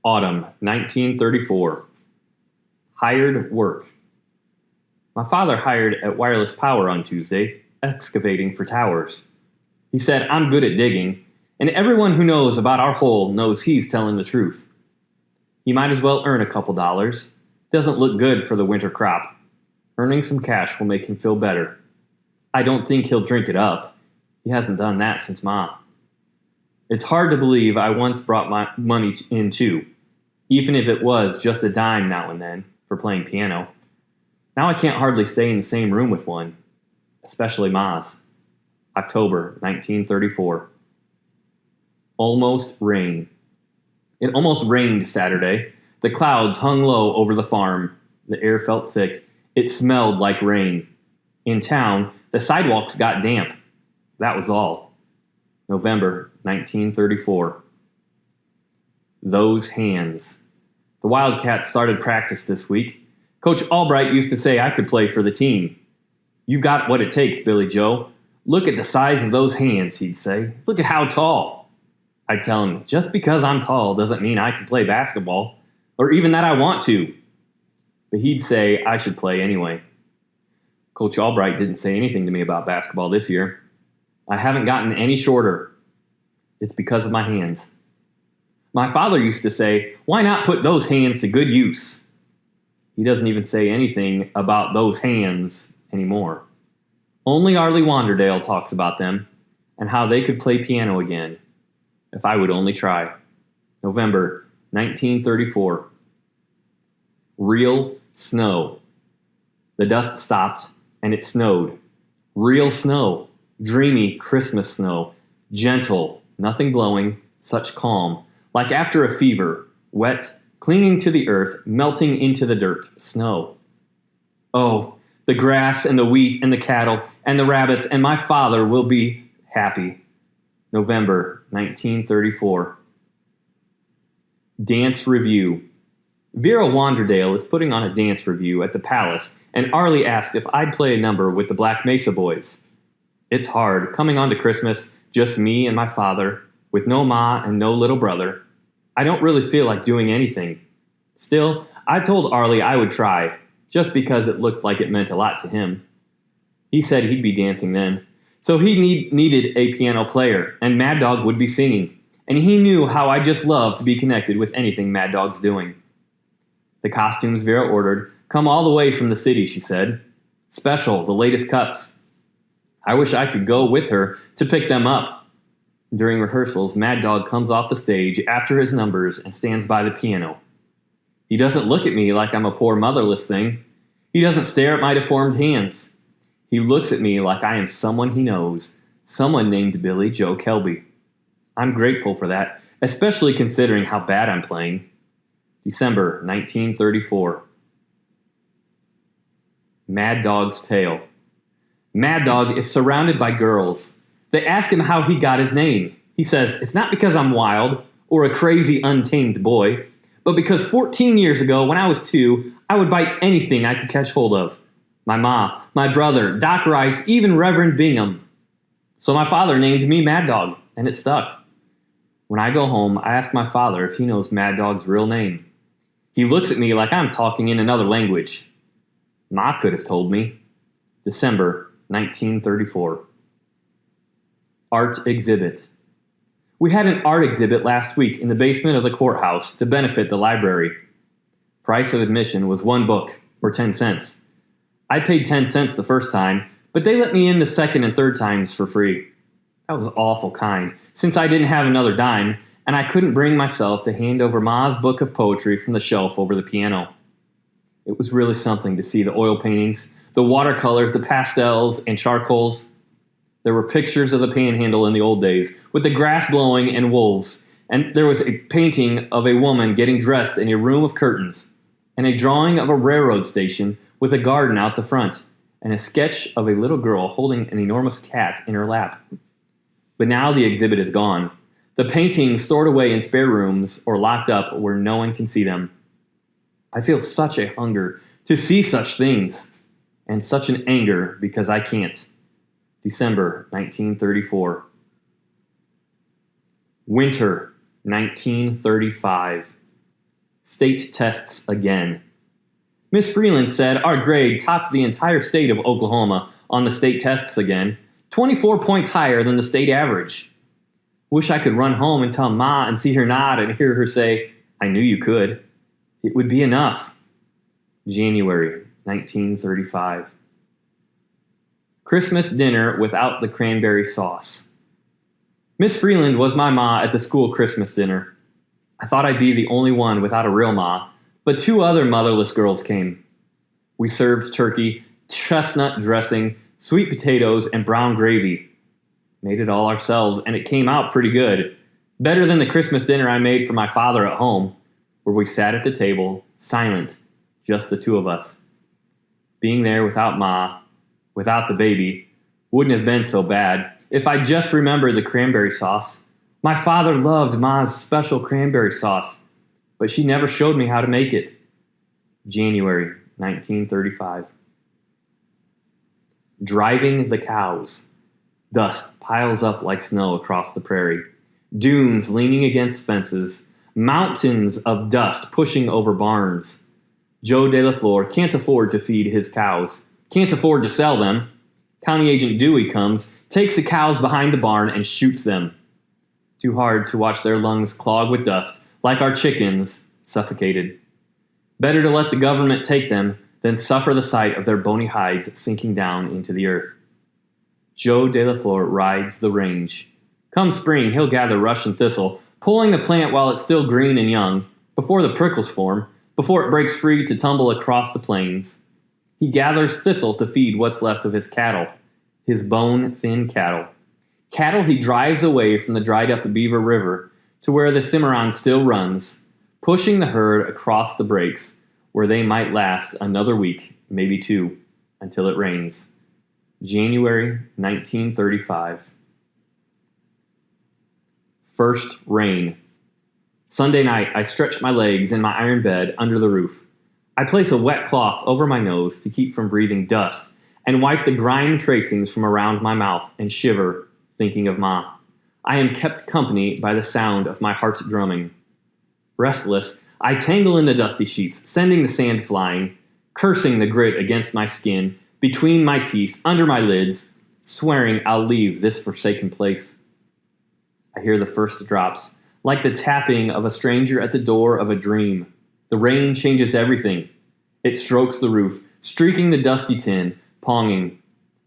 Autumn 1934. Hired work. My father hired at Wireless Power on Tuesday, excavating for towers. He said, "I'm good at digging, and everyone who knows about our hole knows he's telling the truth. He might as well earn a couple dollars. Doesn't look good for the winter crop. Earning some cash will make him feel better. I don't think he'll drink it up. He hasn't done that since Ma." It's hard to believe I once brought my money in too, even if it was just a dime now and then for playing piano. Now I can't hardly stay in the same room with one, especially Ma's. October 1934. Almost rain. It almost rained Saturday. The clouds hung low over the farm. The air felt thick. It smelled like rain. In town, the sidewalks got damp. That was all. November 1934. Those hands. The Wildcats started practice this week. Coach Albright used to say I could play for the team. "You've got what it takes, Billy Joe. Look at the size of those hands," he'd say. "Look at how tall." I'd tell him, just because I'm tall doesn't mean I can play basketball, or even that I want to. But he'd say I should play anyway. Coach Albright didn't say anything to me about basketball this year. I haven't gotten any shorter. It's because of my hands. My father used to say, "Why not put those hands to good use?" He doesn't even say anything about those hands anymore. Only Arlie Wanderdale talks about them and how they could play piano again, if I would only try. November 1934. Real snow. The dust stopped and it snowed. Real snow. Dreamy Christmas snow. Gentle, nothing blowing, such calm. Like after a fever, wet, clinging to the earth, melting into the dirt. Snow. Oh, the grass and the wheat and the cattle and the rabbits and my father will be happy. November 1934. Dance Revue. Vera Wanderdale is putting on a dance review at the Palace, and Arlie asked if I'd play a number with the Black Mesa Boys. It's hard, coming on to Christmas, just me and my father, with no Ma and no little brother. I don't really feel like doing anything. Still, I told Arlie I would try, just because it looked like it meant a lot to him. He said he'd be dancing then. So he needed a piano player, and Mad Dog would be singing. And he knew how I just love to be connected with anything Mad Dog's doing. The costumes Vera ordered come all the way from the city, she said. Special, the latest cuts. I wish I could go with her to pick them up. During rehearsals, Mad Dog comes off the stage after his numbers and stands by the piano. He doesn't look at me like I'm a poor motherless thing. He doesn't stare at my deformed hands. He looks at me like I am someone he knows, someone named Billy Joe Kelby. I'm grateful for that, especially considering how bad I'm playing. December 1934. Mad Dog's Tale. Mad Dog is surrounded by girls. They ask him how he got his name. He says, "It's not because I'm wild or a crazy, untamed boy, but because 14 years ago, when I was 2, I would bite anything I could catch hold of. My ma, my brother, Doc Rice, even Reverend Bingham. So my father named me Mad Dog, and it stuck. When I go home, I ask my father if he knows Mad Dog's real name. He looks at me like I'm talking in another language. Ma could have told me." December 1934. Art exhibit. We had an art exhibit last week in the basement of the courthouse to benefit the library. Price of admission was 1 book, or 10 cents. I paid 10 cents the first time, but they let me in the second and third times for free. That was awful kind, since I didn't have another dime, and I couldn't bring myself to hand over Ma's book of poetry from the shelf over the piano. It was really something to see the oil paintings, the watercolors, the pastels, and charcoals. There were pictures of the Panhandle in the old days, with the grass blowing and wolves, and there was a painting of a woman getting dressed in a room of curtains, and a drawing of a railroad station with a garden out the front, and a sketch of a little girl holding an enormous cat in her lap. But now the exhibit is gone. The paintings stored away in spare rooms or locked up where no one can see them. I feel such a hunger to see such things, and such an anger because I can't. December 1934. Winter 1935. State tests again. Miss Freeland said our grade topped the entire state of Oklahoma on the state tests again, 24 points higher than the state average. Wish I could run home and tell Ma and see her nod and hear her say, "I knew you could." It would be enough. January 1935. Christmas dinner without the cranberry sauce. Miss Freeland was my ma at the school Christmas dinner. I thought I'd be the only one without a real ma, but 2 other motherless girls came. We served turkey, chestnut dressing, sweet potatoes, and brown gravy. Made it all ourselves, and it came out pretty good. Better than the Christmas dinner I made for my father at home, where we sat at the table, silent, just the 2 of us. Being there without Ma, without the baby, wouldn't have been so bad if I just remembered the cranberry sauce. My father loved Ma's special cranberry sauce, but she never showed me how to make it. January 1935. Driving the cows. Dust piles up like snow across the prairie. Dunes leaning against fences. Mountains of dust pushing over barns. Joe De La Flor can't afford to feed his cows. Can't afford to sell them. County Agent Dewey comes, takes the cows behind the barn, and shoots them. Too hard to watch their lungs clog with dust, like our chickens, suffocated. Better to let the government take them than suffer the sight of their bony hides sinking down into the earth. Joe De La Flor rides the range. Come spring, he'll gather Russian thistle, pulling the plant while it's still green and young, before the prickles form, before it breaks free to tumble across the plains. He gathers thistle to feed what's left of his cattle, his bone-thin cattle. Cattle he drives away from the dried-up Beaver River to where the Cimarron still runs, pushing the herd across the breaks, where they might last another week, maybe 2, until it rains. January 1935. First rain. Sunday night, I stretch my legs in my iron bed under the roof. I place a wet cloth over my nose to keep from breathing dust and wipe the grime tracings from around my mouth and shiver, thinking of Ma. I am kept company by the sound of my heart drumming. Restless, I tangle in the dusty sheets, sending the sand flying, cursing the grit against my skin, between my teeth, under my lids, swearing I'll leave this forsaken place. I hear the first drops, like the tapping of a stranger at the door of a dream. The rain changes everything. It strokes the roof, streaking the dusty tin, ponging.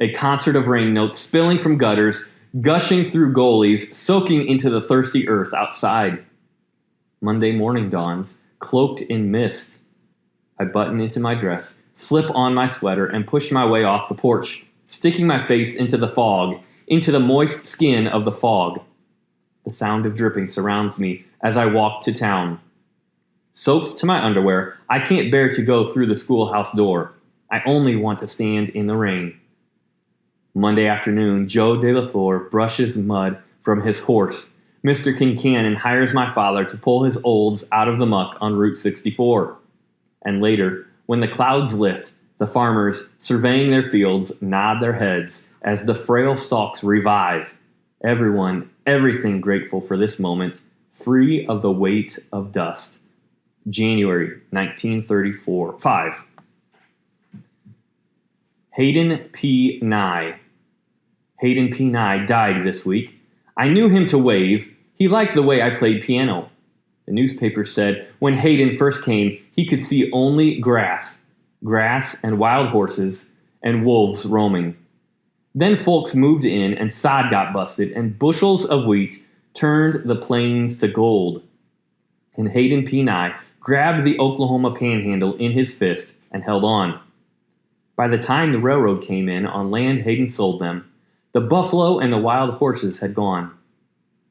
A concert of rain notes spilling from gutters, gushing through gullies, soaking into the thirsty earth outside. Monday morning dawns, cloaked in mist. I button into my dress, slip on my sweater, and push my way off the porch, sticking my face into the fog, into the moist skin of the fog. The sound of dripping surrounds me as I walk to town. Soaked to my underwear, I can't bear to go through the schoolhouse door. I only want to stand in the rain. Monday afternoon, Joe De La Flor brushes mud from his horse. Mr. Kincannon hires my father to pull his olds out of the muck on Route 64. And later, when the clouds lift, the farmers, surveying their fields, nod their heads as the frail stalks revive. Everyone, everything grateful for this moment, free of the weight of dust. January 1935. Haydon P. Nye. Haydon P. Nye died this week. I knew him to wave. He liked the way I played piano. The newspaper said when Haydon first came, he could see only grass and wild horses and wolves roaming. Then folks moved in and sod got busted and bushels of wheat turned the plains to gold. And Haydon P. Nye grabbed the Oklahoma panhandle in his fist and held on. By the time the railroad came in on land Haydon sold them, the buffalo and the wild horses had gone.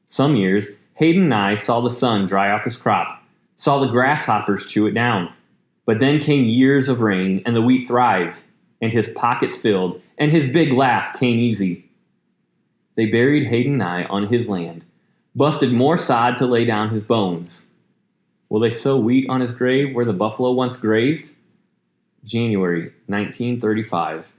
Some years, Haydon Nye saw the sun dry up his crop, saw the grasshoppers chew it down. But then came years of rain, and the wheat thrived, and his pockets filled, and his big laugh came easy. They buried Haydon Nye on his land, busted more sod to lay down his bones. Will they sow wheat on his grave where the buffalo once grazed? January 1935.